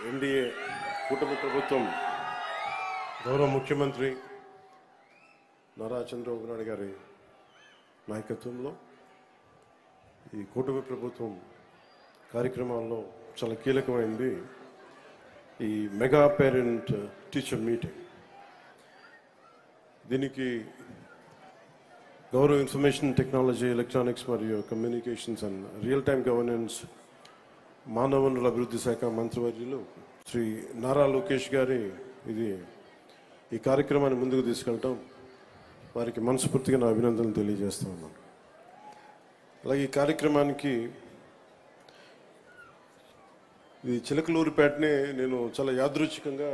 NDA కూటమి ప్రభుత్వం గౌరవ ముఖ్యమంత్రి నారా చంద్రబాబు నాయుడు గారి నాయకత్వంలో ఈ కూటమి ప్రభుత్వం కార్యక్రమాల్లో చాలా కీలకమైంది ఈ మెగా పేరెంట్ టీచర్ మీటింగ్. దీనికి గౌరవ ఇన్ఫర్మేషన్ టెక్నాలజీ, ఎలక్ట్రానిక్స్ మరియు communications and real time governance మానవ వనరుల అభివృద్ధి శాఖ మంత్రివర్యులు శ్రీ నారా లోకేష్ గారి ఈ కార్యక్రమాన్ని ముందుకు తీసుకెళ్ళటం వారికి మనస్ఫూర్తిగా నా అభినందనలు తెలియజేస్తా ఉన్నాను. అలాగే ఈ కార్యక్రమానికి ఈ చిలకలూరిపేటనే నేను చాలా యాదృచ్ఛికంగా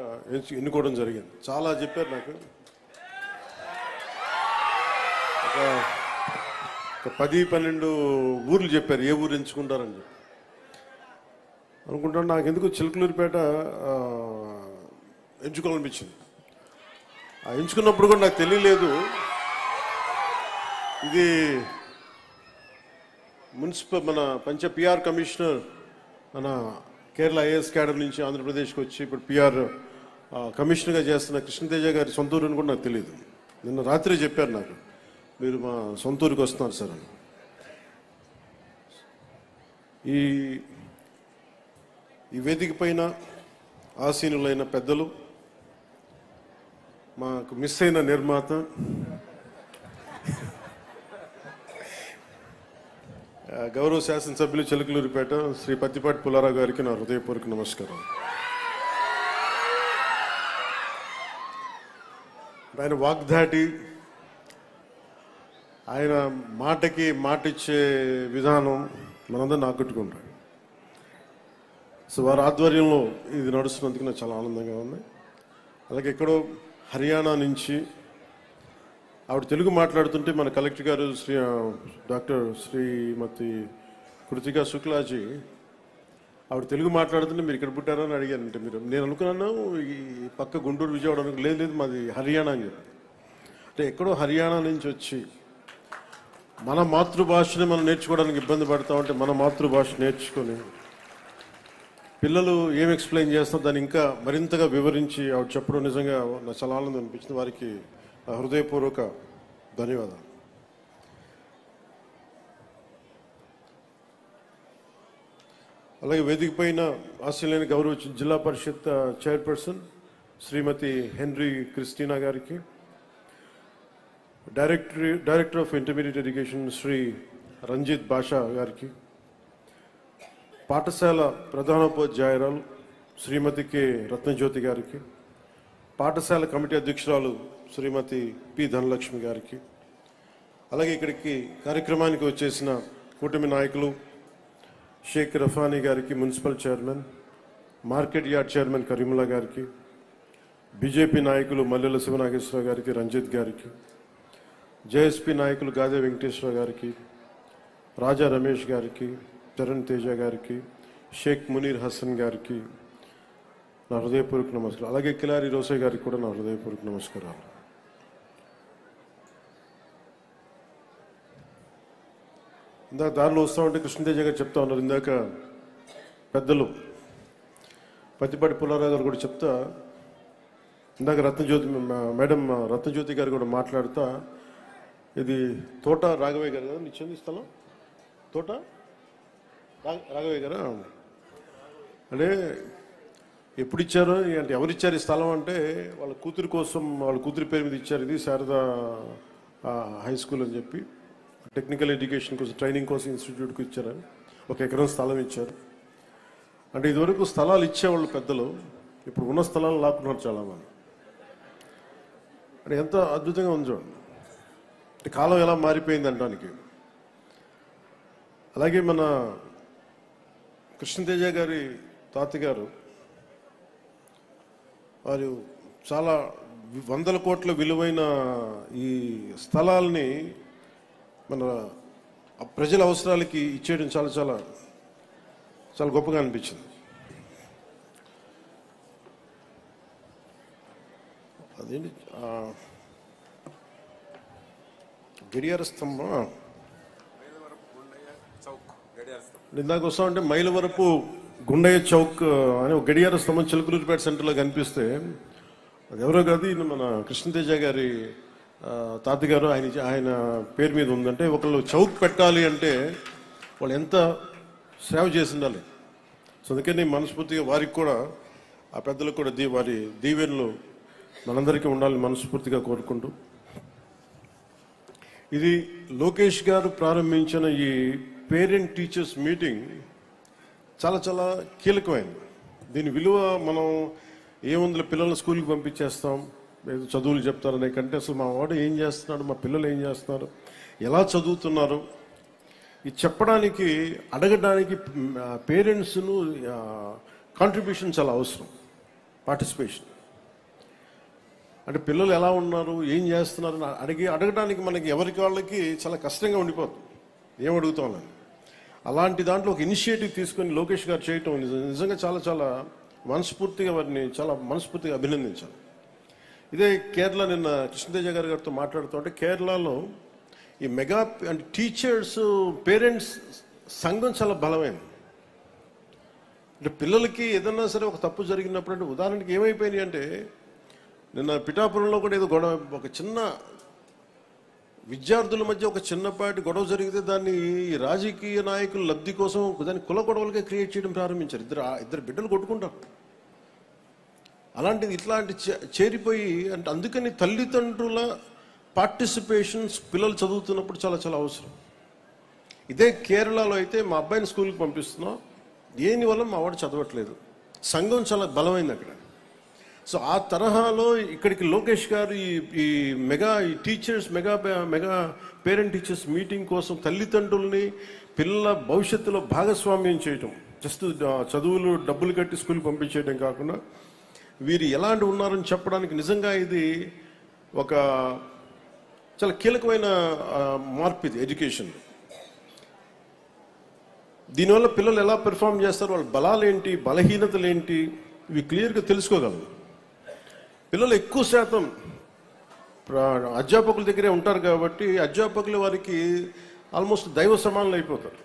ఎన్నుకోవడం జరిగింది. చాలా చెప్పారు నాకు, ఒక 10-12 ఊర్లు చెప్పారు ఏ ఊరు ఎంచుకుంటారని చెప్పి అనుకుంటాను. నాకు ఎందుకు చిలకలూరిపేట ఎంచుకోవాలనిపించింది. ఆ ఎంచుకున్నప్పుడు కూడా నాకు తెలియలేదు ఇది మన పిఆర్ కమిషనర్ మన కేరళ ఐఏఎస్ క్యాడర్ నుంచి ఆంధ్రప్రదేశ్కి వచ్చి ఇప్పుడు పిఆర్ కమిషనర్గా చేస్తున్న కృష్ణతేజ గారి సొంత ఊరు అని కూడా నాకు తెలియదు. నిన్న రాత్రి చెప్పారు నాకు, మీరు మా సొంత ఊరికి వస్తున్నారు సార్ అని. ఈ వేదిక పైన ఆసీనులైన పెద్దలు, మాకు మిస్ అయిన నిర్మాత, గౌరవ శాసనసభ్యులు చిలకలూరిపేట శ్రీ పత్తిపాటి పుల్లారావు గారికి నా హృదయపూర్వక నమస్కారం. ఆయన వాగ్దాటి, ఆయన మాటకి మాటిచ్చే విధానం మనందరిని ఆకట్టుకుంటాడు. సో వారి ఆధ్వర్యంలో ఇది నడుస్తున్నందుకు నాకు చాలా ఆనందంగా ఉంది. అలాగే ఎక్కడో హర్యానా నుంచి ఆవిడ తెలుగు మాట్లాడుతుంటే మన కలెక్టర్ గారు డాక్టర్ శ్రీమతి కృతికా శుక్లాజీ ఆవిడ తెలుగు మాట్లాడుతుంటే మీరు ఇక్కడ పుట్టారని అడిగారంటే నేను అనుకున్నాను ఈ పక్క గుంటూరు విజయవాడ లేదు మాది హర్యానా అని చెప్పి. అంటే ఎక్కడో హర్యానా నుంచి వచ్చి మన మాతృభాషని మనం నేర్చుకోవడానికి ఇబ్బంది పడతామంటే మన మాతృభాష నేర్చుకొని పిల్లలు ఏం ఎక్స్ప్లెయిన్ చేస్తారో దాన్ని ఇంకా మరింతగా వివరించి ఆవిడ చెప్పడం నిజంగా నాకు చాలా ఆనందం అనిపించింది. వారికి హృదయపూర్వక ధన్యవాదాలు. అలాగే వేదిక పైన ఆస్ట్రేలియన్ గౌరవ zilla parishad chairperson Shrimati Henry Christina గారికి, director of intermediate education Shri Ranjit Basha గారికి, పాఠశాల ప్రధానోపాధ్యాయురాలు శ్రీమతి కె రత్నజ్యోతి గారికి, పాఠశాల కమిటీ అధ్యక్షురాలు శ్రీమతి పి ధనలక్ష్మి గారికి, అలాగే ఇక్కడికి కార్యక్రమానికి వచ్చేసిన కూటమి నాయకులు షేక్ రఫానీ గారికి, municipal chairman, market yard chairman Kareemulla గారికి, బీజేపీ నాయకులు మల్లెల శివనాగేశ్వరరావు గారికి, రంజిత్ గారికి, జేఎస్పీ నాయకులు గాదే వెంకటేశ్వరరావు గారికి, రాజా రమేష్ గారికి, చరణ్ తేజ గారికి, షేక్ మునీర్ హసన్ గారికి నా హృదయపూర్వక నమస్కారం. అలాగే కిలారి రోసే గారికి కూడా నా హృదయపూర్వక నమస్కారాలు. ఇందాక దారిలో వస్తామంటే కృష్ణతేజ గారు చెప్తా ఉన్నారు, ఇందాక పెద్దలు పత్తిపాటి పుల్లారావు గారు కూడా చెప్తా, ఇందాక మేడం రత్నజ్యోతి గారు కూడా మాట్లాడుతా, ఇది తోట రాఘవయ్య గారు కదా నిచ్చింది స్థలం, తోట రాఘవయ్య గారా అంటే ఎప్పుడు ఇచ్చారు అంటే ఎవరిచ్చారు ఈ స్థలం అంటే వాళ్ళ కూతురి కోసం, వాళ్ళ కూతురి పేరు మీద ఇచ్చారు. ఇది శారదా హై స్కూల్ అని చెప్పి టెక్నికల్ ఎడ్యుకేషన్ కోసం ట్రైనింగ్ కోసం ఇన్స్టిట్యూట్కి ఇచ్చారని 1 ఎకరం స్థలం ఇచ్చారు. అంటే ఇదివరకు స్థలాలు ఇచ్చేవాళ్ళు పెద్దలు, ఇప్పుడు ఉన్న స్థలాలు లాక్కున్నారు చాలామంది. అంటే ఎంత అద్భుతంగా ఉంది చూడండి, అంటే కాలం ఎలా మారిపోయింది అనడానికి. అలాగే మన కృష్ణతేజ గారి తాతగారు వారు చాలా 100 కోట్ల విలువైన ఈ స్థలాల్ని మన ప్రజల అవసరాలకి ఇచ్చేయడం చాలా చాలా చాలా గొప్పగా అనిపించింది. అదేంటి గడియార స్తంభం ఇందాక వస్తామంటే మైలవరపు గుండయ్య చౌక్ అని ఒక గడియార స్తంభం చిలకలూరిపేట సెంటర్లో కనిపిస్తే అది ఎవరో కాదు, మన కృష్ణతేజ గారి తాతగారు ఆయన పేరు మీద ఉందంటే ఒకళ్ళు చౌక్ పెట్టాలి అంటే వాళ్ళు ఎంత సేవ చేసి ఉండాలి. సో అందుకని మనస్ఫూర్తిగా వారికి కూడా, ఆ పెద్దలకు కూడా వారి దీవెనలు మనందరికీ ఉండాలని మనస్ఫూర్తిగా కోరుకుంటూ, ఇది లోకేష్ గారు ప్రారంభించిన ఈ పేరెంట్ టీచర్స్ మీటింగ్ చాలా చాలా కీలకమైంది. దీని విలువ మనం ఏముంది, పిల్లల్ని స్కూల్కి పంపించేస్తాం, ఏదో చదువులు చెప్తారనే కంటే అసలు మా వాడు ఏం చేస్తున్నాడు, మా పిల్లలు ఏం చేస్తున్నారు, ఎలా చదువుతున్నారు, ఇది చెప్పడానికి అడగడానికి పేరెంట్స్ను కాంట్రిబ్యూషన్ చాలా అవసరం. పార్టిసిపేషన్ అంటే పిల్లలు ఎలా ఉన్నారు, ఏం చేస్తున్నారు అడగడానికి మనకి ఎవరికి వాళ్ళకి చాలా కష్టంగా ఉండిపోతుంది, ఏం అడుగుతామని. అలాంటి దాంట్లో ఒక ఇనిషియేటివ్ తీసుకొని లోకేష్ గారు చేయటం నిజంగా చాలా చాలా మనస్ఫూర్తిగా వారిని చాలా మనస్ఫూర్తిగా అభినందించాలి. ఇదే కేరళ, నిన్న కృష్ణతేజ గారితో మాట్లాడుతుంటే కేరళలో ఈ మెగా అంటే టీచర్స్ పేరెంట్స్ సంఘం చాలా బలమైంది. అంటే పిల్లలకి ఏదన్నా సరే ఒక తప్పు జరిగినప్పుడు, అంటే ఉదాహరణకి ఏమైపోయినాయి అంటే నిన్న పిఠాపురంలో కూడా ఏదో గొడవ, ఒక చిన్న విద్యార్థుల మధ్య ఒక చిన్నపాటి గొడవ జరిగితే దాన్ని రాజకీయ నాయకుల లబ్ధి కోసం దాన్ని కుల గొడవలుగా క్రియేట్ చేయడం ప్రారంభించారు. ఇద్దరు బిడ్డలు కొట్టుకుంటారు. అలాంటిది ఇట్లాంటి చేరిపోయి, అంటే అందుకని తల్లిదండ్రుల పార్టిసిపేషన్స్ పిల్లలు చదువుతున్నప్పుడు చాలా చాలా అవసరం. ఇదే కేరళలో అయితే మా అబ్బాయిని స్కూల్కి పంపిస్తున్నాం, దేనివల్ల మా వాడు చదవట్లేదు, సంఘం చాలా బలమైంది అక్కడ. సో ఆ తరహాలో ఇక్కడికి లోకేష్ గారు ఈ teachers mega parent teachers meeting కోసం తల్లిదండ్రుల్ని పిల్లల భవిష్యత్తులో భాగస్వామ్యం చేయటం, జస్ట్ చదువులు డబ్బులు కట్టి స్కూల్కి పంపించేయడం కాకుండా వీరు ఎలాంటి ఉన్నారని చెప్పడానికి నిజంగా ఇది ఒక చాలా కీలకమైన మార్పు. ఇది ఎడ్యుకేషన్. దీనివల్ల పిల్లలు ఎలా పెర్ఫామ్ చేస్తారు, వాళ్ళ బలాలు ఏంటి, బలహీనతలు ఏంటి, ఇవి క్లియర్గా తెలుసుకోగలరు. పిల్లలు ఎక్కువ శాతం అధ్యాపకుల దగ్గరే ఉంటారు కాబట్టి అధ్యాపకులు వారికి ఆల్మోస్ట్ దైవ సమానులు అయిపోతారు.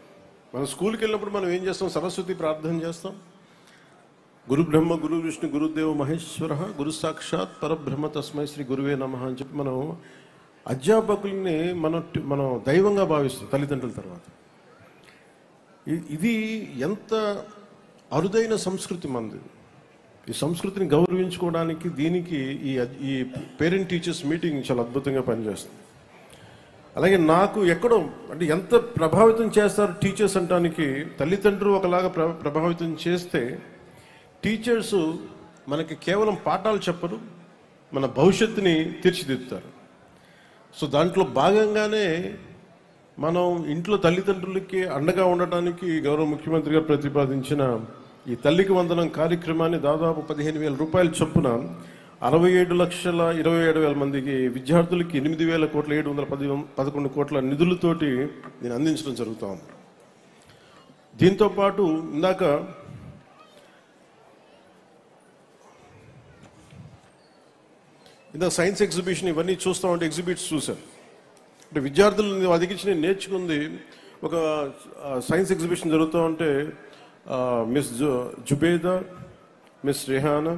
మనం స్కూల్కి వెళ్ళినప్పుడు మనం ఏం చేస్తాం, సరస్వతి ప్రార్థన చేస్తాం, గురు బ్రహ్మ గురు విష్ణు గురుదేవ మహేశ్వర గురు సాక్షాత్ పరబ్రహ్మ తస్మై శ్రీ గురువే నమః అని చెప్పి మనం అధ్యాపకుల్ని మనం దైవంగా భావిస్తాం తల్లిదండ్రుల తర్వాత. ఇది ఎంత అరుదైన సంస్కృతి మనది. ఈ సంస్కృతిని గౌరవించుకోవడానికి దీనికి ఈ పేరెంట్ టీచర్స్ మీటింగ్ చాలా అద్భుతంగా పనిచేస్తుంది. అలాగే నాకు ఎక్కడో అంటే ఎంత ప్రభావితం చేస్తారు టీచర్స్ అంటానికి, తల్లిదండ్రులు ఒకలాగా ప్రభావితం చేస్తే టీచర్స్ మనకి కేవలం పాఠాలు చెప్పరు, మన భవిష్యత్తుని తీర్చిదిద్దుతారు. సో దాంట్లో భాగంగానే మనం ఇంట్లో తల్లిదండ్రులకి అండగా ఉండటానికి గౌరవ ముఖ్యమంత్రి గారు ప్రతిపాదించిన ఈ తల్లికి వందనం కార్యక్రమాన్ని దాదాపు 15,000 రూపాయల చొప్పున 67,27,000 మందికి విద్యార్థులకి 8,711 కోట్ల నిధులతోటి నేను అందించడం జరుగుతూ ఉంది. దీంతోపాటు ఇందాక సైన్స్ ఎగ్జిబిషన్ ఇవన్నీ చూస్తూ ఉంటే ఎగ్జిబిట్స్ చూశాను. అంటే విద్యార్థులు అదిగించి నేను నేర్చుకుంది, ఒక సైన్స్ ఎగ్జిబిషన్ జరుగుతూ ఉంటే మిస్ జుబేదా, మిస్ రెహానా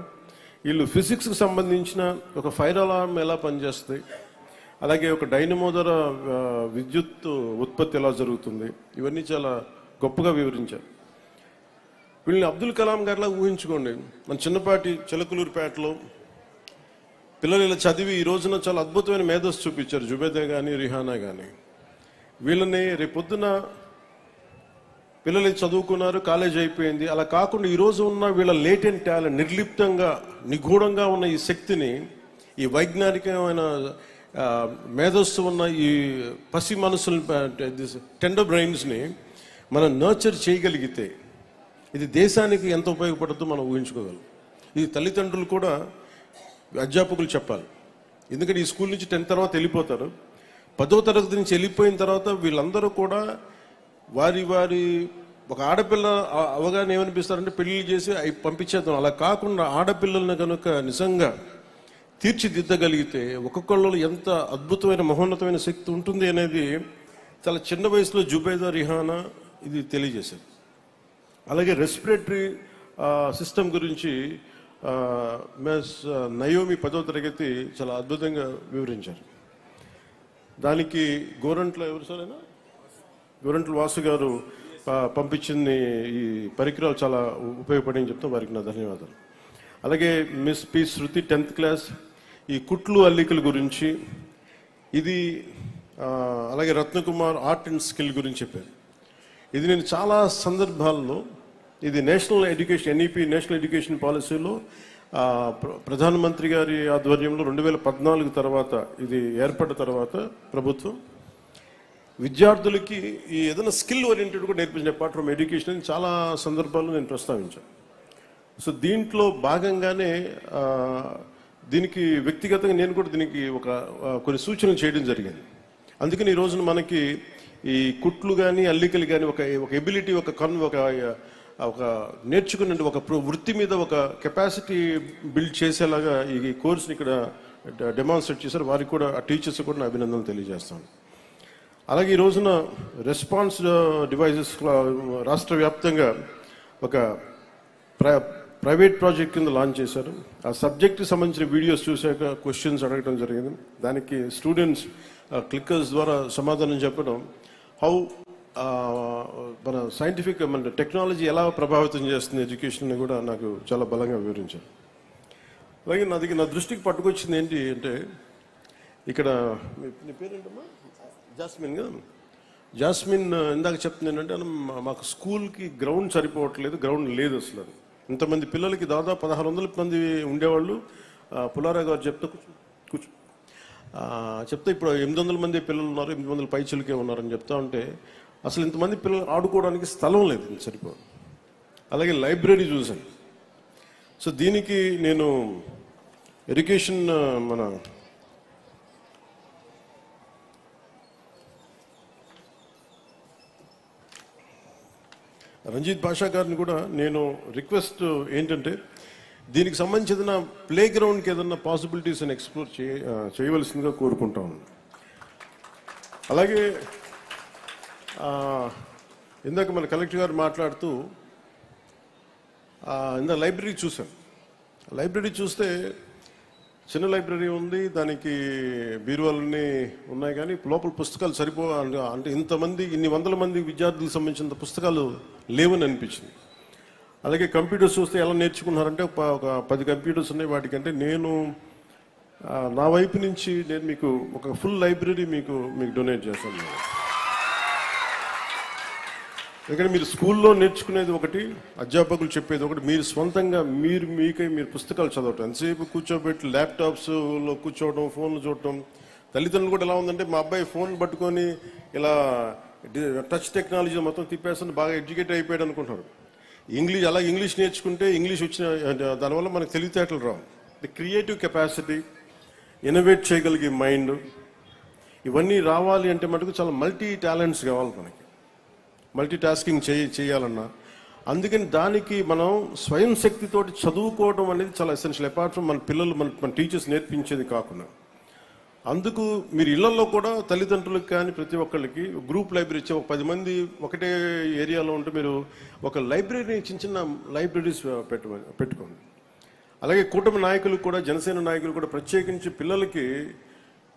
వీళ్ళు ఫిజిక్స్కి సంబంధించిన ఒక ఫైర్ అలారం ఎలా పనిచేస్తాయి, అలాగే ఒక డైనమో ద్వారా విద్యుత్ ఉత్పత్తి ఎలా జరుగుతుంది, ఇవన్నీ చాలా గొప్పగా వివరించారు. వీళ్ళని అబ్దుల్ కలాం గారిలా ఊహించుకోండి. మన చిన్నపాటి చిలకలూరిపేటలో పిల్లలు ఇలా చదివి ఈ రోజున చాలా అద్భుతమైన మేధస్సు చూపించారు, జుబేదా కానీ రిహానా కానీ. వీళ్ళని రేపొద్దున పిల్లలు చదువుకున్నారు, కాలేజ్ అయిపోయింది, అలా కాకుండా ఈరోజు ఉన్న వీళ్ళ లేటెంట్ టాలెంట్, నిర్లిప్తంగా నిగూఢంగా ఉన్న ఈ శక్తిని, ఈ వైజ్ఞానికమైన మేధస్సు ఉన్న ఈ పసి మనసులు, టెండర్ బ్రెయిన్స్ని మనం నర్చర్ చేయగలిగితే ఇది దేశానికి ఎంత ఉపయోగపడుతుందో మనం ఊహించుకోగలం. ఇది తల్లిదండ్రులు కూడా అధ్యాపకులు చెప్పాలి. ఎందుకంటే ఈ స్కూల్ నుంచి 10th తర్వాత వెళ్ళిపోతారు, 10వ తరగతి నుంచి వెళ్ళిపోయిన తర్వాత వీళ్ళందరూ కూడా వారి ఒక ఆడపిల్ల అవగాహన ఏమనిపిస్తారంటే పెళ్లి చేసి అవి పంపించేద్దాం. అలా కాకుండా ఆడపిల్లల్ని కనుక నిజంగా తీర్చిదిద్దగలిగితే ఒక్కొక్కళ్ళు ఎంత అద్భుతమైన మహోన్నతమైన శక్తి ఉంటుంది అనేది చాలా చిన్న వయసులో జుబేదా, రిహానా ఇది తెలియజేశారు. అలాగే రెస్పిరేటరీ సిస్టమ్ గురించి మిస్ నయోమి 10వ తరగతి చాలా అద్భుతంగా వివరించారు. దానికి గోరంట్ల ఎవరు సార్ గోరంట్ల వాసు గారు పంపించింది ఈ పరికరాలు చాలా ఉపయోగపడి చెప్తాం. వారికి నా ధన్యవాదాలు. అలాగే మిస్ పి శృతి 10th క్లాస్ ఈ కుట్లు అల్లికల గురించి ఇది, అలాగే రత్నకుమార్ ఆర్ట్ అండ్ స్కిల్ గురించి చెప్పారు. ఇది నేను చాలా సందర్భాల్లో ఇది national education NEP national education పాలసీలో ప్రధానమంత్రి గారి ఆధ్వర్యంలో 2014 తర్వాత ఇది ఏర్పడిన తర్వాత ప్రభుత్వం విద్యార్థులకి ఈ ఏదైనా స్కిల్ ఓరియంటెడ్ కూడా నేర్పించిన అపార్ట్ ఫ్రమ్ ఎడ్యుకేషన్ అని చాలా సందర్భాల్లో నేను ప్రస్తావించాను. సో దీంట్లో భాగంగానే దీనికి వ్యక్తిగతంగా నేను కూడా దీనికి కొన్ని సూచనలు చేయడం జరిగింది. అందుకని ఈ రోజున మనకి ఈ కుట్లు కానీ అల్లికలు కానీ ఒక ఎబిలిటీ ఒక నేర్చుకునే ఒక వృత్తి మీద ఒక కెపాసిటీ బిల్డ్ చేసేలాగా ఈ కోర్సుని ఇక్కడ డెమాన్స్ట్రేట్ చేశారు. వారికి కూడా ఆ టీచర్స్ కూడా నా అభినందనలు తెలియజేస్తాను. అలాగే ఈ రోజున రెస్పాన్స్ డివైజెస్ రాష్ట్ర వ్యాప్తంగా ఒక ప్రైవేట్ ప్రాజెక్ట్ కింద లాంచ్ చేశారు. ఆ సబ్జెక్ట్కి సంబంధించిన వీడియోస్ చూశాక క్వశ్చన్స్ అడగడం జరిగింది. దానికి స్టూడెంట్స్ క్లిక్కర్స్ ద్వారా సమాధానం చెప్పడం, హౌ మన సైంటిఫిక్ మన టెక్నాలజీ ఎలా ప్రభావితం చేస్తుంది ఎడ్యుకేషన్ కూడా నాకు చాలా బలంగా వివరించారు. అలాగే నా దృష్టికి పట్టుకొచ్చింది ఏంటి అంటే, ఇక్కడ నీ పేరేంటమ్మా? జాస్మిన్ కదా. జాస్మిన్ ఇందాక చెప్తుంది ఏంటంటే, మాకు స్కూల్కి గ్రౌండ్ సరిపోవట్లేదు, గ్రౌండ్ లేదు అసలు. ఇంతమంది పిల్లలకి దాదాపు 1600 మంది ఉండేవాళ్ళు. పులారా గారు కూర్చో చెప్తే ఇప్పుడు 800 మంది పిల్లలు ఉన్నారు, 800 పైచులకే ఉన్నారని చెప్తా ఉంటే అసలు ఇంతమంది పిల్లలు ఆడుకోవడానికి స్థలం లేదు, సరిపోదు. అలాగే లైబ్రరీ చూశాను. సో దీనికి నేను ఎడ్యుకేషన్ మన రంజిత్ భాషా గారిని కూడా నేను రిక్వెస్ట్ ఏంటంటే, దీనికి సంబంధించిన ప్లే గ్రౌండ్కి ఏదన్నా పాసిబిలిటీస్ అని ఎక్స్ప్లోర్ చేయవలసిందిగా కోరుకుంటాను. అలాగే ఇందాక మన కలెక్టర్ గారు మాట్లాడుతూ ఇందాక లైబ్రరీ చూశాను. లైబ్రరీ చూస్తే చిన్న లైబ్రరీ ఉంది, దానికి బీరువాలన్నీ ఉన్నాయి, కానీ లోపల పుస్తకాలు అంటే ఇన్ని వందల మంది విద్యార్థులకు సంబంధించిన పుస్తకాలు లేవని అనిపించింది. అలాగే కంప్యూటర్స్ చూస్తే ఎలా నేర్చుకున్నారంటే ఒక 10 కంప్యూటర్స్ ఉన్నాయి. వాటికంటే నేను నా వైపు నుంచి నేను మీకు ఒక ఫుల్ లైబ్రరీ మీకు డొనేట్ చేస్తాను. ఎందుకంటే మీరు స్కూల్లో నేర్చుకునేది ఒకటి, అధ్యాపకులు చెప్పేది ఒకటి, మీరు స్వంతంగా మీరు పుస్తకాలు చదవటం. ఎంతసేపు కూర్చోబెట్టి ల్యాప్టాప్స్లో కూర్చోవడం, ఫోన్లు చూడటం. తల్లిదండ్రులు కూడా ఎలా ఉందంటే, మా అబ్బాయి ఫోన్ పట్టుకొని ఇలా టచ్ టెక్నాలజీ మొత్తం తిప్పేస్తుంది, బాగా ఎడ్యుకేట్ అయిపోయాడు అనుకుంటున్నారు. ఇంగ్లీష్ నేర్చుకుంటే ఇంగ్లీష్ వచ్చిన దానివల్ల మనకు తెలివితేటలు రావు. ది క్రియేటివ్ కెపాసిటీ, ఇన్నోవేట్ చేయగలిగే మైండ్, ఇవన్నీ రావాలి అంటే మటుకు చాలా మల్టీ టాలెంట్స్ కావాలి మనకి. మల్టీ టాస్కింగ్ చేయాలన్నా. అందుకని దానికి మనం స్వయం శక్తితోటి చదువుకోవడం అనేది చాలా ఎసెన్షియల్. అపార్ట్ ఫ్రమ్ మన టీచర్స్ నేర్పించేది కాకుండా. అందుకు మీరు ఇళ్లలో కూడా తల్లిదండ్రులకు కానీ ప్రతి ఒక్కళ్ళకి గ్రూప్ లైబ్రరీ ఇచ్చే ఒక 10 మంది ఒకటే ఏరియాలో ఉంటే మీరు ఒక లైబ్రరీ చిన్న లైబ్రరీస్ పెట్టుకోండి. అలాగే కూటమి నాయకులకు కూడా, జనసేన నాయకులు కూడా ప్రత్యేకించి పిల్లలకి,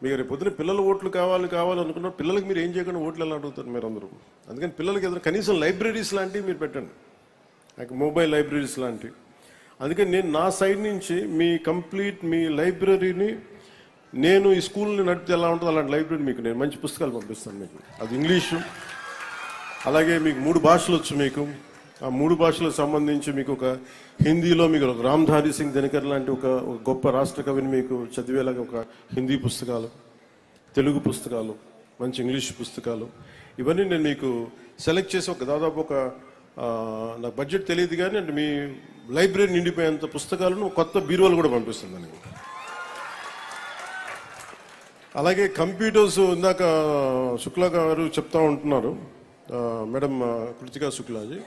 మీరు రేపు పొద్దున పిల్లల ఓట్లు కావాలనుకున్న పిల్లలకి మీరు ఏం చేయకుండా ఓట్లు ఎలా అడుగుతారు మీరు అందరూ. అందుకని పిల్లలకి ఏదైనా కనీసం లైబ్రరీస్ లాంటివి మీరు పెట్టండి, నాకు మొబైల్ లైబ్రరీస్ లాంటివి. అందుకని నేను నా సైడ్ నుంచి మీ లైబ్రరీని నేను ఈ స్కూల్ని నడిపితే ఎలా ఉంటుందో అలాంటి లైబ్రరీ మీకు నేను మంచి పుస్తకాలు పంపిస్తాను మీకు. అది ఇంగ్లీషు, అలాగే మీకు 3 భాషలు వచ్చు. మీకు ఆ 3 భాషలకు సంబంధించి మీకు ఒక హిందీలో మీకు రామ్ధారి సింగ్ దినకర్ లాంటి ఒక గొప్ప రాష్ట్ర కవిని మీకు చదివేలాగా ఒక హిందీ పుస్తకాలు, తెలుగు పుస్తకాలు, మంచి ఇంగ్లీష్ పుస్తకాలు, ఇవన్నీ నేను మీకు సెలెక్ట్ చేసి దాదాపు నాకు బడ్జెట్ తెలియదు కానీ అంటే మీ లైబ్రరీ నిండిపోయేంత పుస్తకాలను కొత్త బీరువాలు కూడా పంపిస్తుంది. అలాగే కంప్యూటర్స్ ఇందాక శుక్లా గారు చెప్తా ఉంటున్నారు, madam Kritika Shuklaji,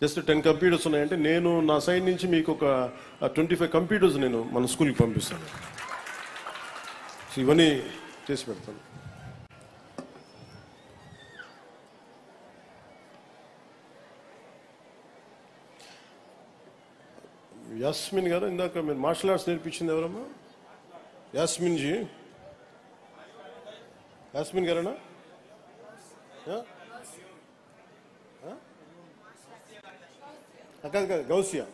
just 10 computers ఉన్నాయంటే నేను నా సైడ్ నుంచి మీకు ఒక 25 కంప్యూటర్స్ నేను మన స్కూల్కి పంపిస్తాను. సో ఇవన్నీ చేసి పెడతాను. యాస్మిన్ గారు, ఇందాక మీరు మార్షల్ ఆర్ట్స్ నేర్పించింది ఎవరమ్మా? యాస్మిన్ జీ, యాస్మిన్ గారేనా? కాదు కాదు, గౌసియా.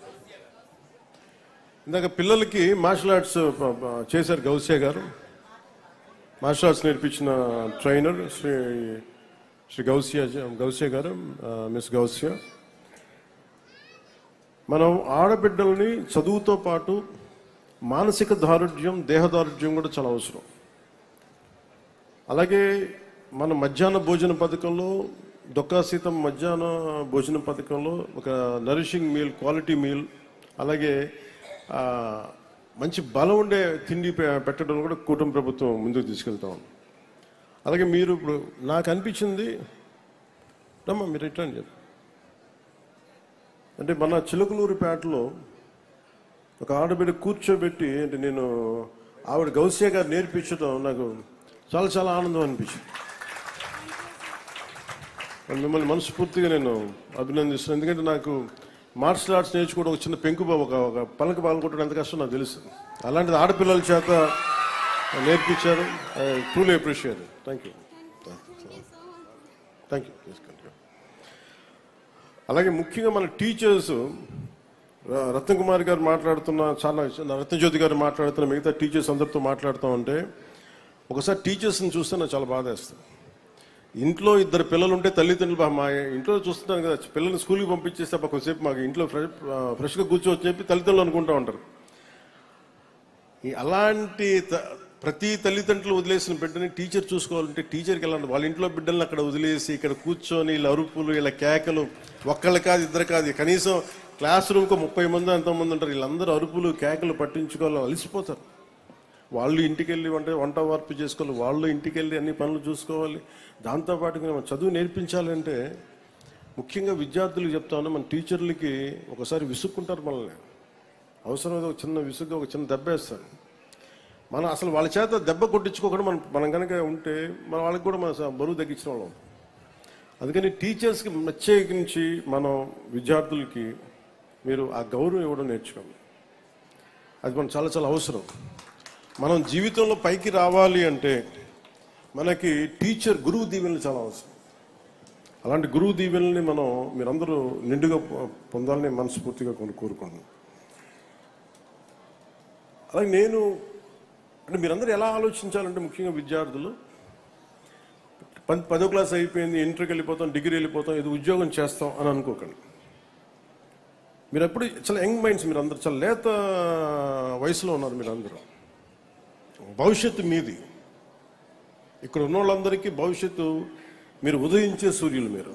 ఇందాక పిల్లలకి మార్షల్ ఆర్ట్స్ చేశారు గౌసియా గారు. మార్షల్ ఆర్ట్స్ నేర్పించిన ట్రైనర్ శ్రీ గౌసియా గారు, మిస్ గౌసియా. మనం ఆడబిడ్డల్ని చదువుతో పాటు మానసిక దారుఢ్యం, దేహ దారుఢ్యం కూడా చాలా అవసరం. అలాగే మన మధ్యాహ్న భోజన పథకంలో, డొక్కా సీతం మధ్యాహ్న భోజన పథకంలో ఒక నరిషింగ్ మీల్, క్వాలిటీ మీల్, అలాగే మంచి బలం ఉండే తిండి పెట్టడం కూడా కూటమి ప్రభుత్వం ముందుకు తీసుకెళ్తాం. అలాగే మీరు ఇప్పుడు నాకు అనిపించింది, రమ్మా మీరు రిటర్న్ చెప్పు, అంటే మన చిలకలూరిపేటలో ఒక ఆడబిడ్డ కూర్చోబెట్టి, అంటే నేను ఆవిడ గౌసియా గారు నేర్పించడం నాకు చాలా చాలా ఆనందం అనిపించింది. మిమ్మల్ని మనస్ఫూర్తిగా నేను అభినందిస్తున్నాను. ఎందుకంటే నాకు మార్షల్ ఆర్ట్స్ నేర్చుకోవడం ఒక చిన్న పెంకు, ఒక పలక పాల్గొట్టడం ఎంత కష్టం నాకు తెలుసు. అలాంటిది ఆడపిల్లల చేత నేర్పించారు. I truly appreciate. Thank you. Thank you. అలాగే ముఖ్యంగా మన టీచర్స్, రత్నకుమారి గారు మాట్లాడుతున్న, చాలా రత్నజ్యోతి గారు మాట్లాడుతున్న, మిగతా టీచర్స్ అందరితో మాట్లాడుతూ ఉంటే ఒకసారి టీచర్స్ని చూస్తే నాకు చాలా బాధ వేస్తుంది. ఇంట్లో ఇద్దరు పిల్లలు ఉంటే తల్లిదండ్రులు, మా ఇంట్లో చూస్తున్నాను కదా, పిల్లల్ని స్కూల్కి పంపించేస్తే కొంచెంసేపు మాకు ఇంట్లో ఫ్రెష్గా కూర్చోవచ్చని చెప్పి తల్లిదండ్రులు అనుకుంటూ ఉంటారు. అలాంటి ప్రతి తల్లిదండ్రులు వదిలేసిన బిడ్డని టీచర్ చూసుకోవాలంటే టీచర్కి వెళ్ళాలి. వాళ్ళ ఇంట్లో బిడ్డల్ని అక్కడ వదిలేసి ఇక్కడ కూర్చొని వీళ్ళ అరుపులు, వీళ్ళ కేకలు, ఒక్కళ్ళు కాదు ఇద్దరు కాదు, కనీసం క్లాస్ రూమ్కి 30 మంది ఎంతోమంది ఉంటారు, వీళ్ళందరూ అరుపులు కేకలు పట్టించుకోవాలి, అలసిపోతారు. వాళ్ళు ఇంటికి వెళ్ళి వంట వార్పు చేసుకోవాలి, వాళ్ళు ఇంటికి వెళ్ళి అన్ని పనులు చూసుకోవాలి. దాంతోపాటు మనం చదువు నేర్పించాలంటే ముఖ్యంగా విద్యార్థులకు చెప్తాను, మన టీచర్లకి ఒకసారి విసుక్కుంటారు మనల్ని. అవసరమైతే ఒక చిన్న విసుగ్గా ఒక చిన్న దెబ్బ వేస్తారు. మనం అసలు వాళ్ళ చేత దెబ్బ కొట్టించుకోకుండా మనం కనుక ఉంటే మన వాళ్ళకి కూడా మన బరువు తగ్గించిన వాళ్ళం. అందుకని టీచర్స్కి ప్రత్యేకించి మనం విద్యార్థులకి మీరు ఆ గౌరవం ఇవ్వడం నేర్చుకోండి. అది మనం చాలా చాలా అవసరం. మనం జీవితంలో పైకి రావాలి అంటే మనకి టీచర్, గురువు దీవెనలు చాలా అవసరం. అలాంటి గురువు దీవెనల్ని మీరందరూ నిండుగా పొందాలని మనస్ఫూర్తిగా కోరుకుంటున్నాను. అలాగే అంటే మీరందరూ ఎలా ఆలోచించాలంటే, ముఖ్యంగా విద్యార్థులు 10వ క్లాస్ అయిపోయింది, ఇంటర్కి వెళ్ళిపోతాం, డిగ్రీ వెళ్ళిపోతాం, ఏదో ఉద్యోగం చేస్తాం అని అనుకోకండి. మీరు ఎప్పుడు చాలా యంగ్ మైండ్స్, మీరు అందరూ చాలా లేత వయసులో ఉన్నారు. మీరందరూ భవిష్యత్తు మీది. ఇక్కడ ఉన్న వాళ్ళందరికీ భవిష్యత్తు మీరు ఉదయించే సూర్యులు. మీరు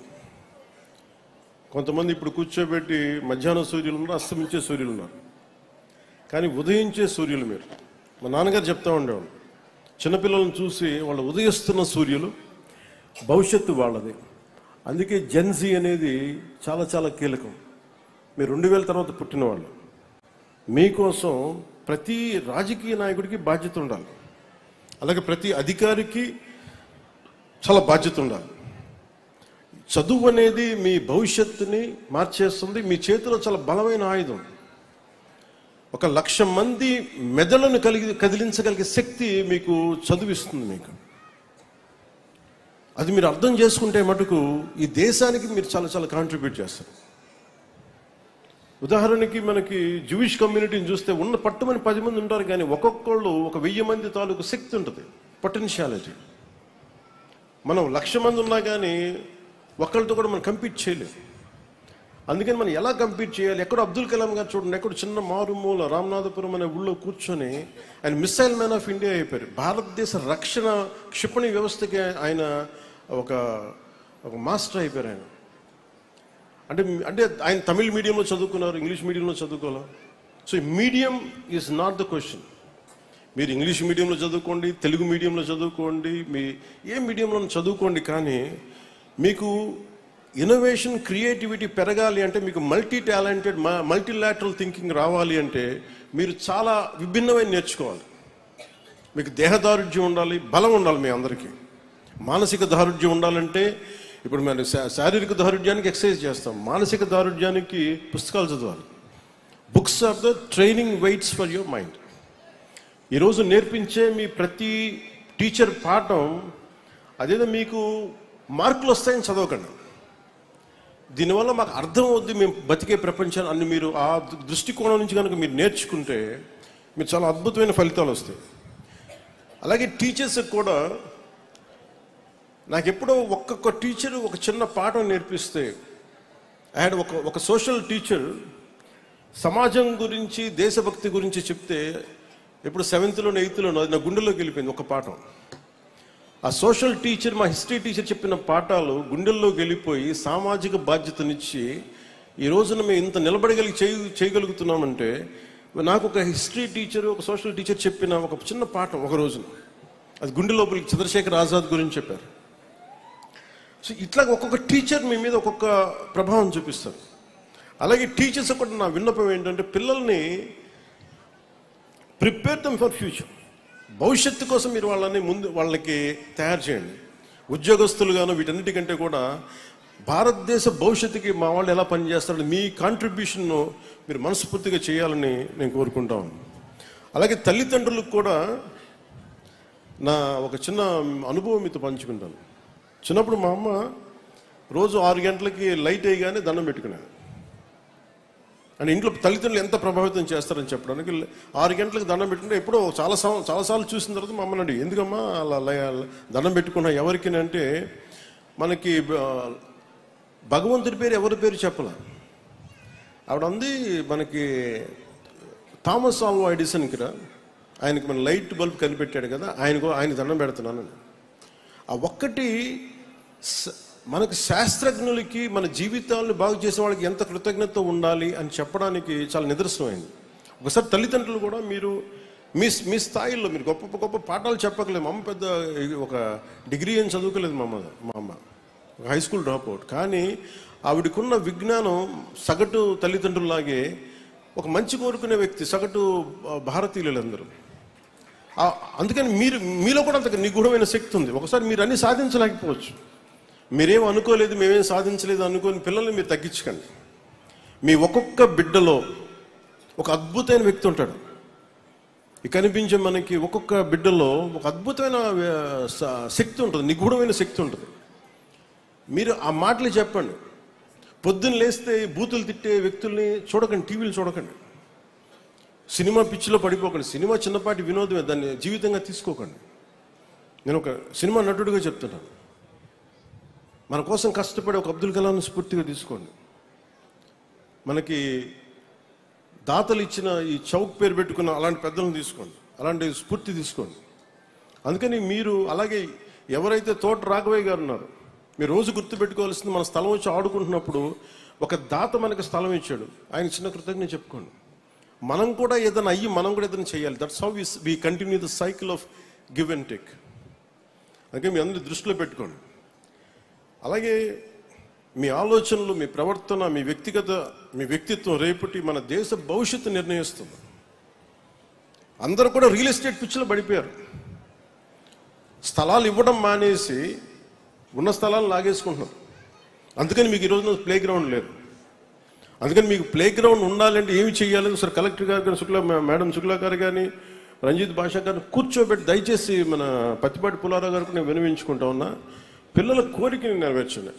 కొంతమంది ఇప్పుడు కూర్చోబెట్టి మధ్యాహ్న సూర్యులు ఉన్నారు, అస్తమించే సూర్యులు ఉన్నారు, కానీ ఉదయించే సూర్యులు మీరు. మా నాన్నగారు చెప్తా ఉండేవాళ్ళు, చిన్నపిల్లలను చూసి వాళ్ళు ఉదయిస్తున్న సూర్యులు, భవిష్యత్తు వాళ్ళది. అందుకే జెన్జీ అనేది చాలా చాలా కీలకం. మీరు 2000 తర్వాత పుట్టిన వాళ్ళు. మీకోసం ప్రతి రాజకీయ నాయకుడికి బాధ్యత ఉండాలి, అలాగే ప్రతి అధికారికి చాలా బాధ్యత ఉండాలి. చదువు అనేది మీ భవిష్యత్తుని మార్చేస్తుంది. మీ చేతిలో చాలా బలమైన ఆయుధం. 1,00,000 మంది మెదడును కదిలించగలిగే శక్తి మీకు చదువిస్తుంది. మీకు అది మీరు అర్థం చేసుకుంటే మటుకు ఈ దేశానికి మీరు చాలా చాలా కాంట్రిబ్యూట్ చేస్తారు. ఉదాహరణకి మనకి జూయిష్ కమ్యూనిటీని చూస్తే ఉన్న పట్టుమని 10 మంది ఉంటారు, కానీ ఒక్కొక్కళ్ళు 1000 మంది తాలూకు శక్తి ఉంటుంది, పొటెన్షియాలిటీ. మనం 1,00,000 మంది ఉన్నా కానీ ఒకళ్ళతో కూడా మనం కంపీట్ చేయలేము. అందుకని మనం ఎలా కంపీట్ చేయాలి? ఎక్కడో అబ్దుల్ కలాం గారు చూడండి, ఎక్కడ చిన్న మారుమూల రామనాథపురం అనే ఊళ్ళో కూర్చొని ఆయన మిసైల్ మ్యాన్ ఆఫ్ ఇండియా అయిపోయారు. భారతదేశ రక్షణ క్షిపణి వ్యవస్థకి ఆయన ఒక మాస్టర్ అయిపోయారు ఆయన. అంటే ఆయన తమిళ్ మీడియంలో చదువుకున్నారు, ఇంగ్లీష్ మీడియంలో చదువుకోవాలి. So medium is not the question. మీరు ఇంగ్లీష్ మీడియంలో చదువుకోండి, తెలుగు మీడియంలో చదువుకోండి, మీ ఏ మీడియంలో చదువుకోండి, కానీ మీకు ఇన్నోవేషన్, క్రియేటివిటీ పెరగాలి అంటే, మీకు మల్టీలాటరల్ థింకింగ్ రావాలి అంటే మీరు చాలా విభిన్నమైన నేర్చుకోవాలి. మీకు దేహ దారుఢ్యం ఉండాలి, బలం ఉండాలి. మీ అందరికీ మానసిక దారుఢ్యం ఉండాలంటే, ఇప్పుడు మేము శారీరక దారుఢ్యానికి ఎక్సర్సైజ్ చేస్తాం, మానసిక దారుఢ్యానికి పుస్తకాలు చదవాలి. Books are the training weights for your mind. ఈరోజు నేర్పించే మీ ప్రతి టీచర్ పాఠం అదేదో మీకు మార్కులు వస్తాయని చదవకండి. దీనివల్ల మాకు అర్థం అవుద్ది మేము బతికే ప్రపంచాన్ని అన్ని మీరు ఆ దృష్టికోణం నుంచి కనుక మీరు నేర్చుకుంటే మీరు చాలా అద్భుతమైన ఫలితాలు వస్తాయి. అలాగే టీచర్స్కి కూడా నాకు ఎప్పుడో ఒక్కొక్క టీచర్ ఒక చిన్న పాఠం నేర్పిస్తే, ఆయన ఒక సోషల్ టీచర్ సమాజం గురించి దేశభక్తి గురించి చెప్తే ఎప్పుడు 7th-లోనో 8th-లోనో అది నా గుండెల్లోకి వెళ్ళిపోయింది ఒక పాఠం. ఆ సోషల్ టీచర్, మా హిస్టరీ టీచర్ చెప్పిన పాఠాలు గుండెల్లోకి వెళ్ళిపోయి సామాజిక బాధ్యతనిచ్చి ఈ రోజున మేము ఇంత చేయగలుగుతున్నామంటే నాకు ఒక హిస్టరీ టీచర్, ఒక సోషల్ టీచర్ చెప్పిన ఒక చిన్న పాఠం ఒక రోజున అది గుండె లోపలికి చంద్రశేఖర్ ఆజాద్ గురించి చెప్పారు. సో ఇట్లా ఒక్కొక్క టీచర్ మీ మీద ఒక్కొక్క ప్రభావం చూపిస్తారు. అలాగే టీచర్స్ కూడా నా విన్నపం ఏంటంటే పిల్లల్ని ప్రిపేర్ దెమ్ ఫర్ ఫ్యూచర్. భవిష్యత్తు కోసం మీరు వాళ్ళకి తయారు చేయండి. ఉద్యోగస్తులుగాను వీటన్నిటికంటే కూడా భారతదేశ భవిష్యత్తుకి మా వాళ్ళు ఎలా పనిచేస్తారని మీ కాంట్రిబ్యూషన్ను మీరు మనస్ఫూర్తిగా చేయాలని నేను కోరుకుంటాను. అలాగే తల్లిదండ్రులకు కూడా నా ఒక చిన్న అనుభవం మీతో పంచుకుంటాను. చిన్నప్పుడు మా అమ్మ రోజు 6 గంటలకి లైట్ వేయగానే దండం పెట్టుకునేది. అంటే ఇంట్లో తల్లిదండ్రులు ఎంత ప్రభావితం చేస్తారని చెప్పడానికి 6 గంటలకు దండం పెట్టుకుంటే ఎప్పుడో చాలాసార్లు చూసిన తర్వాత మా అమ్మని అడిగి, ఎందుకమ్మా అలా దండం పెట్టుకున్నా ఎవరికి అంటే, మనకి భగవంతుడి పేరు ఎవరి పేరు చెప్పాల. ఆవిడ అంది, మనకి థామస్ ఆల్వా ఎడిసన్కి ఆయనకి మన లైట్ బల్బ్ కనిపెట్టాడు కదా, ఆయన దండం పెడుతున్నాను. ఆ ఒక్కటి మనకు శాస్త్రజ్ఞులకి మన జీవితాలను బాగు చేసే వాళ్ళకి ఎంత కృతజ్ఞత ఉండాలి అని చెప్పడానికి చాలా నిదర్శనమైంది. ఒకసారి తల్లిదండ్రులు కూడా మీరు మీ స్థాయిలో మీరు గొప్ప గొప్ప పాఠాలు చెప్పకలేదు. మా అమ్మ పెద్ద ఒక డిగ్రీ ఏం చదువుకోలేదు. మా అమ్మ ఒక హై స్కూల్ డ్రాప్ అవుట్. కానీ ఆవిడకున్న విజ్ఞానం సగటు తల్లిదండ్రుల్లాగే ఒక మంచి కోరుకునే వ్యక్తి, సగటు భారతీయులందరూ. అందుకని మీలో కూడా అంత నిగూఢమైన శక్తి ఉంది. ఒకసారి మీరు అన్ని సాధించలేకపోవచ్చు, మీరేం అనుకోలేదు, మేమేం సాధించలేదు అనుకోని పిల్లల్ని మీరు తగ్గించకండి. మీ ఒక్కొక్క బిడ్డలో ఒక అద్భుతమైన వ్యక్తి ఉంటాడు. ఈ కనిపించే మనకి ఒక్కొక్క బిడ్డలో ఒక అద్భుతమైన శక్తి ఉంటుంది, నిగూఢమైన శక్తి ఉంటుంది. మీరు ఆ మాటలు చెప్పండి. పొద్దున్న లేస్తే బూతులు తిట్టే వ్యక్తుల్ని చూడకండి, టీవీలు చూడకండి, సినిమా పిచ్చిలో పడిపోకండి. సినిమా చిన్నపాటి వినోదమే, దాన్ని జీవితంగా తీసుకోకండి. నేను ఒక సినిమా నటుడిగా చెప్తున్నాను. మన కోసం కష్టపడే ఒక అబ్దుల్ కలాంని స్ఫూర్తిగా తీసుకోండి. మనకి దాతలు ఇచ్చిన ఈ చౌక్ పేరు పెట్టుకున్న అలాంటి పెద్దలను తీసుకోండి, అలాంటి స్ఫూర్తి తీసుకోండి. అందుకని మీరు అలాగే ఎవరైతే తోట రాఘవయ్య గారు ఉన్నారో, మీరు రోజు గుర్తుపెట్టుకోవాల్సింది, మన స్థలం వచ్చి ఆడుకుంటున్నప్పుడు ఒక దాత మనకి స్థలం ఇచ్చాడు, ఆయన చిన్న కృతజ్ఞత చెప్పుకోండి. మనం కూడా ఏదైనా మనం కూడా ఏదైనా చేయాలి. That's how we continue the cycle of give and take. అందుకే మీ అందరి దృష్టిలో పెట్టుకోండి. అలాగే మీ ఆలోచనలు, మీ ప్రవర్తన, మీ వ్యక్తిత్వం రేపటి మన దేశ భవిష్యత్తు నిర్ణయిస్తుంది. అందరూ కూడా రియల్ ఎస్టేట్ పిచ్చిలో పడిపోయారు. స్థలాలు ఇవ్వడం మానేసి ఉన్న స్థలాలు లాగేసుకుంటున్నారు. అందుకని మీకు ఈరోజు ప్లే గ్రౌండ్ లేదు. అందుకని మీకు ప్లే గ్రౌండ్ ఉండాలంటే ఏమి చేయాలి? సార్ కలెక్టర్ గారు కానీ, మేడం శుక్లా గారు కానీ, రంజిత్ భాషా గారిని కూర్చోబెట్టి దయచేసి మన పత్తిపాటి పుల్లారావు గారికి నేను వినవించుకుంటా ఉన్నా, పిల్లల కోరికని నెరవేర్చండి.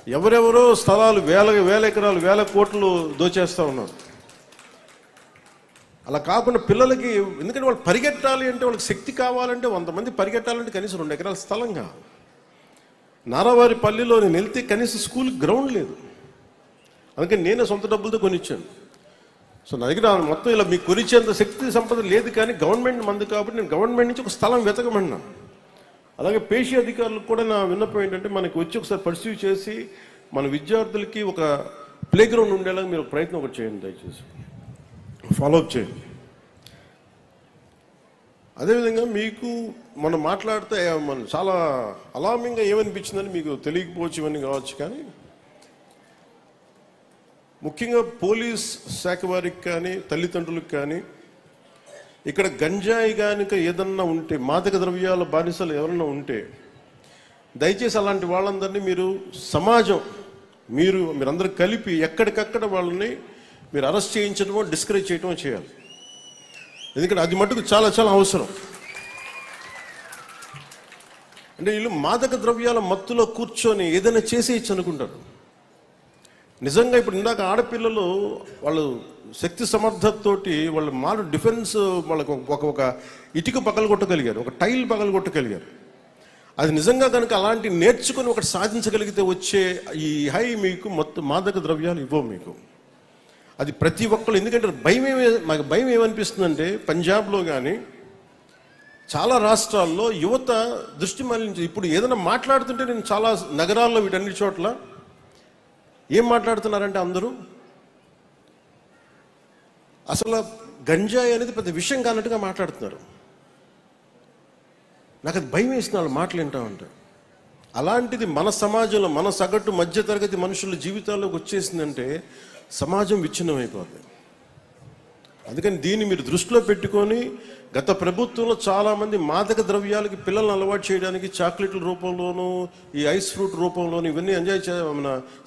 ఎవరెవరో స్థలాలు వేల ఎకరాలు 1000 కోట్లు దోచేస్తూ ఉన్నారు. అలా కాకుండా పిల్లలకి, ఎందుకంటే వాళ్ళు పరిగెట్టాలి అంటే, వాళ్ళకి శక్తి కావాలంటే, 100 మంది పరిగెట్టాలంటే కనీసం 2 ఎకరాల స్థలం కావాలి. నారావారి పల్లిలో నేను వెళ్తే కనీసం స్కూల్ గ్రౌండ్ లేదు. అందుకని నేనే సొంత డబ్బులతో కొనిచ్చాను. సో నా దగ్గర మొత్తం ఇలా మీకు కొనిచ్చేంత శక్తి సంపద లేదు. కానీ గవర్నమెంట్ మంది కాబట్టి నేను గవర్నమెంట్ నుంచి ఒక స్థలం వెతకమన్నా. అలాగే పేషీ అధికారులకు కూడా నా విన్నపం ఏంటంటే, మనకి వచ్చి ఒకసారి పర్సీవ్ చేసి మన విద్యార్థులకి ఒక ప్లే గ్రౌండ్ ఉండేలాగా మీరు ప్రయత్నం ఒకటి చేయండి, దయచేసి ఫాలోఅప్ చేయండి. అదేవిధంగా మీకు మనం మాట్లాడితే మన చాలా అలామింగ్గా ఏమనిపించిందని మీకు తెలియకపోవచ్చు, ఇవన్నీ కావచ్చు. కానీ ముఖ్యంగా పోలీస్ శాఖ వారికి కానీ, తల్లిదండ్రులకు కానీ, ఇక్కడ గంజాయి కనుక ఏదన్నా ఉంటే, మాదక ద్రవ్యాల బానిసలు ఎవరన్నా ఉంటే, దయచేసి అలాంటి వాళ్ళందరినీ మీరు సమాజం మీరందరూ కలిపి ఎక్కడికక్కడ వాళ్ళని మీరు అరెస్ట్ చేయించడమో డిస్కరేజ్ చేయటమో చేయాలి. ఎందుకంటే అది మటుకు చాలా చాలా అవసరం. అంటే వీళ్ళు మాదక ద్రవ్యాల మత్తులో కూర్చొని ఏదైనా చేసేయచ్చు అనుకుంటారు. నిజంగా ఇప్పుడు ఇందాక ఆడపిల్లలు వాళ్ళు శక్తి సమర్థతతోటి వాళ్ళ డిఫెన్స్ వాళ్ళకు ఒక ఇటుక పగలగొట్టగలిగారు, ఒక టైల్ పగలగొట్టగలిగారు. అది నిజంగా కనుక అలాంటి నేర్చుకుని ఒకటి సాధించగలిగితే వచ్చే ఈ హై మీకు మొత్తం మాదక ద్రవ్యాలు ఇవ్వవు మీకు. అది ప్రతి ఒక్కళ్ళు, ఎందుకంటే మాకు భయం ఏమనిపిస్తుందంటే పంజాబ్లో కానీ చాలా రాష్ట్రాల్లో యువత దృష్టి మళ్లించి ఇప్పుడు ఏదైనా మాట్లాడుతుంటే నేను చాలా నగరాల్లో వీటన్ని చోట్ల ఏం మాట్లాడుతున్నారంటే అందరూ అసలు గంజాయి అనేది పెద్ద విషయం కానట్టుగా మాట్లాడుతున్నారు. నాకు అది భయం వేసిన వాళ్ళు మాటలు వింటా ఉంటారు. అలాంటిది మన సమాజంలో మన సగటు మధ్యతరగతి మనుషుల జీవితాల్లోకి వచ్చేసిందంటే సమాజం విచ్ఛిన్నమైపోతుంది. అందుకని దీన్ని మీరు దృష్టిలో పెట్టుకొని గత ప్రభుత్వంలో చాలామంది మాదక ద్రవ్యాలకి పిల్లల్ని అలవాటు చేయడానికి చాక్లెట్ల రూపంలోనూ ఈ ఐస్ ఫ్రూట్ రూపంలోనూ ఇవన్నీ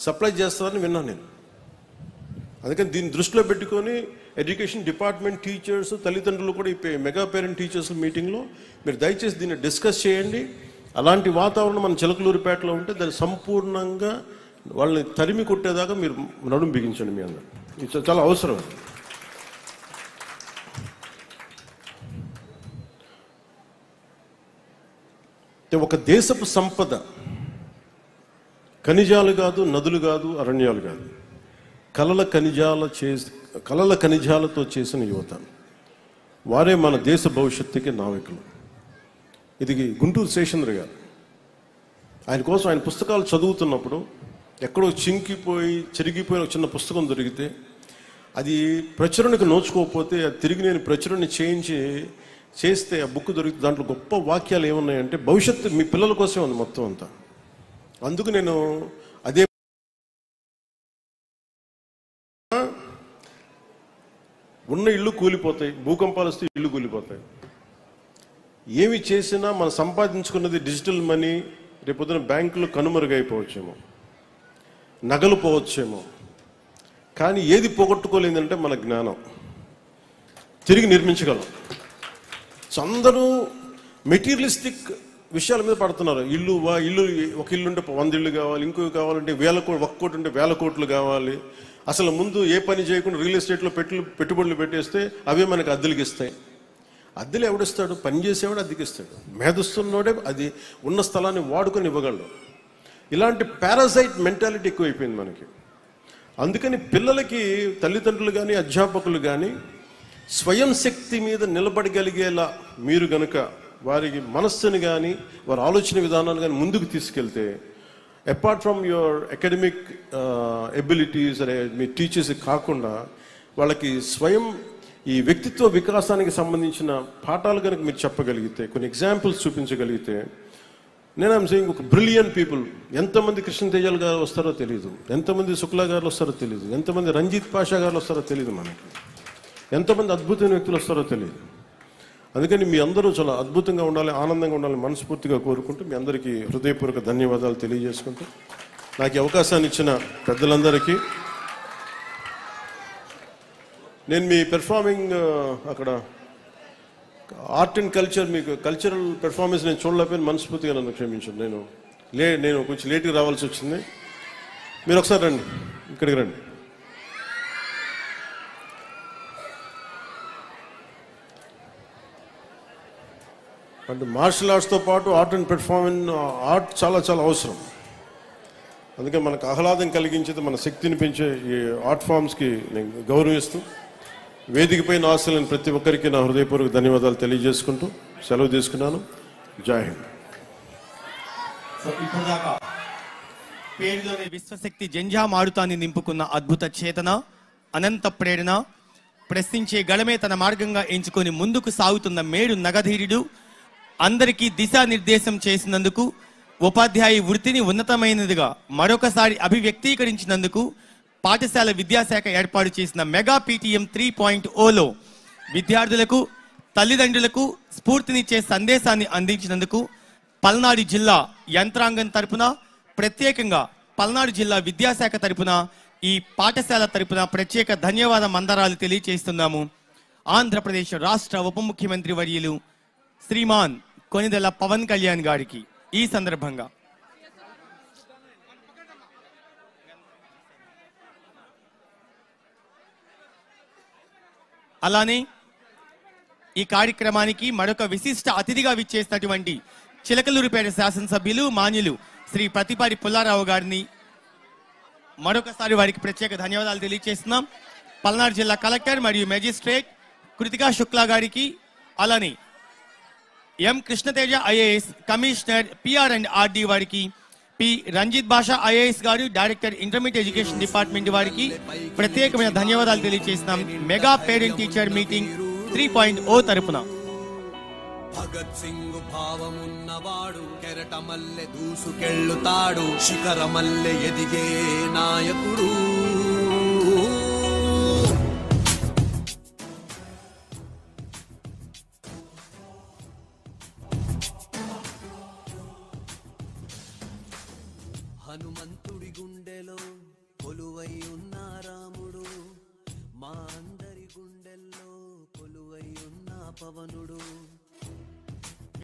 సప్లై చేస్తారని విన్నాను నేను. అందుకని దీన్ని దృష్టిలో పెట్టుకొని ఎడ్యుకేషన్ డిపార్ట్మెంట్, టీచర్స్, తల్లిదండ్రులు కూడా ఈ మెగా పేరెంట్ టీచర్స్ మీటింగ్లో మీరు దయచేసి దీన్ని డిస్కస్ చేయండి. అలాంటి వాతావరణం మన చిలకలూరిపేటలో ఉంటే దాన్ని సంపూర్ణంగా వాళ్ళని తరిమి కొట్టేదాకా మీరు నడుము బిగించండి. మీ అందరూ ఇది చాలా అవసరం. ఒక దేశపు సంపద ఖనిజాలు కాదు, నదులు కాదు, అరణ్యాలు కాదు, కలల ఖనిజాలతో చేసిన యువత. వారే మన దేశ భవిష్యత్తుకి నావికులు. ఇది గుంటూరు శేషేంద్ర గారు. ఆయన కోసం ఆయన పుస్తకాలు చదువుతున్నప్పుడు ఎక్కడో చెరిగిపోయిన చిన్న పుస్తకం దొరికితే అది ప్రచురణకు నోచుకోకపోతే అది తిరిగి నేను ప్రచురణ చేస్తే ఆ బుక్ దొరికితే దాంట్లో గొప్ప వాక్యాలు ఏమున్నాయంటే భవిష్యత్తు మీ పిల్లల కోసమే ఉంది మొత్తం అంతా. అందుకు నేను అదే ఉన్న ఇళ్ళు కూలిపోతాయి, భూకంపాలు వస్తే ఇళ్ళు కూలిపోతాయి. ఏమి చేసినా మనం సంపాదించుకున్నది డిజిటల్ మనీ రేపొద్దున బ్యాంకులు కనుమరుగైపోవచ్చేమో, నగలు పోవచ్చేమో, కానీ ఏది పోగొట్టుకోలేదంటే మన జ్ఞానం. తిరిగి నిర్మించగలం. సో అందరూ మెటీరియలిస్టిక్ విషయాల మీద పడుతున్నారు. ఒక ఇల్లు ఉంటే 100 ఇళ్ళు కావాలి, ఇంకో కావాలంటే 1000 కోట్లు, 1 కోటి ఉంటే 1000 కోట్లు కావాలి. అసలు ముందు ఏ పని చేయకుండా రియల్ ఎస్టేట్లో పెట్టుబడులు పెట్టేస్తే అవే మనకు అద్దెలకి ఇస్తాయి. అద్దెలు ఎవడిస్తాడు? పని చేసేవాడు అద్దెకిస్తాడు. మేధస్తున్నోడే అది ఉన్న స్థలాన్ని వాడుకొని ఇవ్వగలడు. ఇలాంటి పారాసైట్ మెంటాలిటీ ఎక్కువైపోయింది మనకి. అందుకని పిల్లలకి తల్లిదండ్రులు కానీ అధ్యాపకులు కానీ స్వయం శక్తి మీద నిలబడగలిగేలా మీరు గనుక వారికి మనస్సుని కానీ వారి ఆలోచన విధానాన్ని కానీ ముందుకు తీసుకెళ్తే apart from your academic abilities అనే మీ టీచర్స్ కాకుండా వాళ్ళకి స్వయం ఈ వ్యక్తిత్వ వికాసానికి సంబంధించిన పాఠాలు కనుక మీరు చెప్పగలిగితే, కొన్ని ఎగ్జాంపుల్స్ చూపించగలిగితే, నేను ఐమ్ సేయింగ్ ఒక బ్రిలియంట్ పీపుల్. ఎంతమంది కృష్ణ తేజాల్ గారు వస్తారో తెలియదు, ఎంతమంది శుక్లా గారు వస్తారో తెలియదు, ఎంతమంది రంజిత్ పాషా గారు వస్తారో తెలియదు, మనకి ఎంతమంది అద్భుతమైన వ్యక్తులు వస్తారో తెలియదు. అందుకని మీ అందరూ చాలా అద్భుతంగా ఉండాలి, ఆనందంగా ఉండాలని మనస్ఫూర్తిగా కోరుకుంటూ మీ అందరికీ హృదయపూర్వక ధన్యవాదాలు తెలియజేసుకుంటూ నాకు ఈ అవకాశాన్ని ఇచ్చిన పెద్దలందరికీ, నేను మీ పెర్ఫార్మింగ్ అక్కడ ఆర్ట్ అండ్ కల్చర్ మీకు కల్చరల్ పెర్ఫార్మెన్స్ నేను చూడలేకపోయిన మనస్ఫూర్తిగా నన్ను క్షమించండి. నేను కొంచెం లేట్గా రావాల్సి వచ్చింది. మీరు ఒకసారి రండి, ఇక్కడికి రండి. అంటే మార్షల్ ఆర్ట్స్తో పాటు ఆర్ట్ అండ్ పెర్ఫార్మెన్స్, ఆర్ట్ చాలా చాలా అవసరం. అందుకే మనకు ఆహ్లాదం కలిగించేది, మన శక్తిని పెంచే ఈ ఆర్ట్ ఫామ్స్కి నేను గౌరవిస్తూ వేదికపై ఆశలను ప్రతి ఒక్కరికి నా హృదయపూర్వక ధన్యవాదాలు తెలియజేసుకుంటూ సెలవు తీసుకున్నాను. జై హింద్. ఇప్పటిదాకా పేరులోని విశ్వశక్తి జంజామారుతాన్ని నింపుకున్న అద్భుత చేతన, అనంత ప్రేరణ, ప్రశ్నించే గళమే తన మార్గంగా ఎంచుకొని ముందుకు సాగుతున్న మేడు నగధీరుడు, అందరికీ దిశానిర్దేశం చేసినందుకు, ఉపాధ్యాయ వృత్తిని ఉన్నతమైనదిగా మరొకసారి అభివ్యక్తీకరించినందుకు పాఠశాల విద్యాశాఖ ఏర్పాటు చేసిన మెగా PTM 3.0లో విద్యార్థులకు, తల్లిదండ్రులకు స్ఫూర్తినిచ్చే సందేశాన్ని అందించినందుకు పల్నాడు జిల్లా యంత్రాంగం తరపున, ప్రత్యేకంగా పల్నాడు జిల్లా విద్యాశాఖ తరపున ఈ పాఠశాల తరపున ప్రత్యేక ధన్యవాద మందరాలు తెలియజేస్తున్నాము. ఆంధ్రప్రదేశ్ రాష్ట్ర ఉప ముఖ్యమంత్రి వర్యులు శ్రీమాన్ కొనిదెల పవన్ కళ్యాణ్ గారికి ఈ సందర్భంగా అలానే ఈ కార్యక్రమానికి మరొక విశిష్ట అతిథిగా విచ్చేసినటువంటి చిలకలూరిపేట శాసనసభ్యులు మాన్యులు శ్రీ ప్రతిపాటి పుల్లారావు గారిని మరొకసారి వారికి ప్రత్యేక ధన్యవాదాలు తెలియజేస్తున్నాం. పల్నాడు జిల్లా కలెక్టర్ మరియు మెజిస్ట్రేట్ కృతికా శుక్లా గారికి, అలానే M Krishnateja IAS commissioner PR and RD వారికి, పి రంజిత్ భాషా ఐఏఎస్ గారు డైరెక్టర్ ఇంటర్మీడియట్ ఎడ్యుకేషన్ డిపార్ట్మెంట్ వారికి ప్రత్యేకమైన ధన్యవాదాలు తెలియజేస్తున్నాం. మెగా పేరెంట్ టీచర్ మీటింగ్ 3.0 తరపున భగత్ సింగ్ భావమున్నవాడు కెరట మల్లె దూసుకెళ్ళుతాడు శిఖర మల్లె ఎదిగే నాయకుడు హనుమంతుడి గుండెలో కొలువై ఉన్న రాముడు మా అందరి గుండెల్లో కొలువై ఉన్న పవనుడు